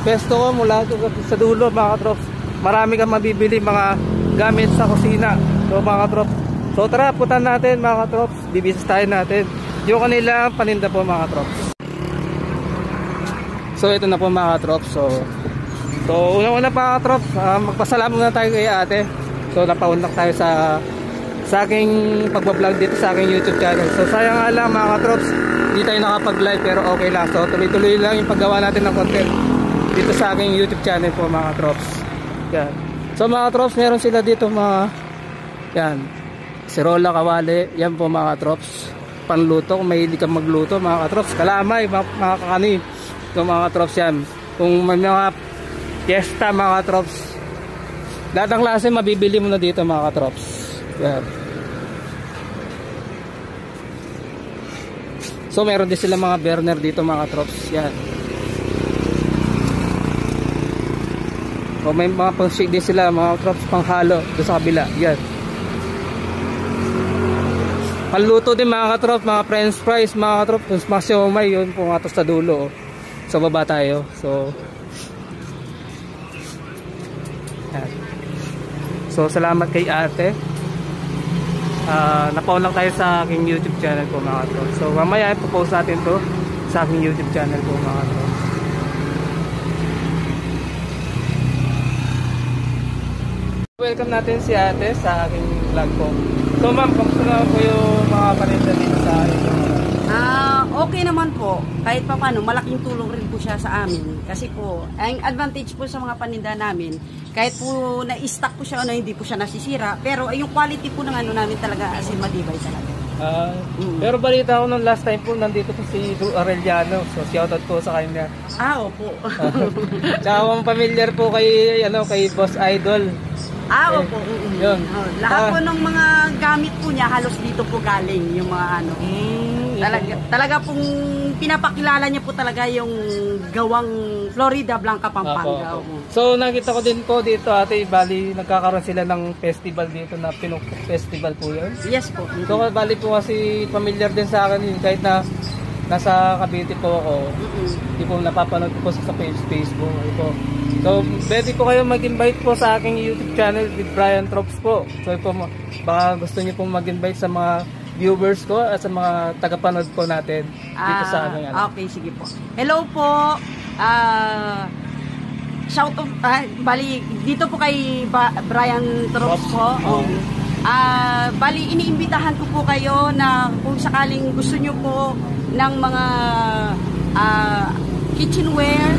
Pesto ko mula sa dulo mga katrops. Marami kang mabibili mga gamit sa kusina. So mga katrops, so tara putan natin mga katrops. Bibisitahin natin yung kanilang paninda po mga katrops. So ito na po mga katrops. So una-una mga katrops, magpasalamat muna tayo kay ate. So napaunlak tayo sa aking pagbablog dito sa aking YouTube channel. So sayang nga lang mga katrops, hindi tayo nakapag-live pero okay lang. So tuloy-tuloy lang yung paggawa natin ng content dito sa aking YouTube channel po mga katrops. Yan. So mga katrops, meron sila dito mga yan, sirola, kawali. Yan po mga katrops, panluto kung mahilig kang magluto mga katrops. Kalamay, mga kakani. So mga katrops yan, kung may mga fiesta mga katrops, lahat ng klase mabibili mo na dito mga katrops. Yan. So meron din sila mga burner dito mga katrops. Yan. O may mga pang-shake din sila mga katrops, panghalo doon sa kabila. Yan. Panluto din mga katrops, mga french fries mga katrops, mga siomay, yun po nga to sa dulo. So baba tayo. So yan. So salamat kay ate. Napaunlak tayo sa aking YouTube channel po mga katrops. So mamaya ipopost natin to sa aking YouTube channel po mga katrops. Welcome natin si ate sa aking vlog po. So ma'am, kamusta naman po yung mga paninda dito sa inyo? Okay naman po. Kahit pa paano, malaking tulong rin po siya sa amin. Kasi po, ang advantage po sa mga paninda namin, kahit po na-stock po siya, hindi po siya nasisira, pero yung quality po ng ano namin talaga as in matibay talaga. Pero balita ko nung last time po, nandito po si Drew Arellano. So shoutout po sa kanya. Opo. Tsaka familiar po kay, kay Boss Idol. Opo. Yun. Lahat po ng mga gamit po niya, halos dito po galing yung mga ano. Talaga pong pinapakilala niya po talaga yung gawang Florida Blanca, Pampanga. So nakita ko din po dito ate, bali nagkakaroon sila ng festival dito na Pinok Festival po yun? Yes po. So bali po kasi familiar din sa akin yun, kahit na nasa Cavite po ako, hindi po napapanood po sa Facebook po. So pwede po kayo mag-invite po sa aking YouTube channel with Brian Trops po. So po, baka gusto niyo pong mag-invite sa mga viewers ko at sa mga tagapanood po natin dito sa amin. Okay, sige po. Hello po. Shout out, bali dito po kay Brian Trops po. Bali iniimbitahan ko po kayo na kung sakaling gusto nyo po ng mga kitchenware,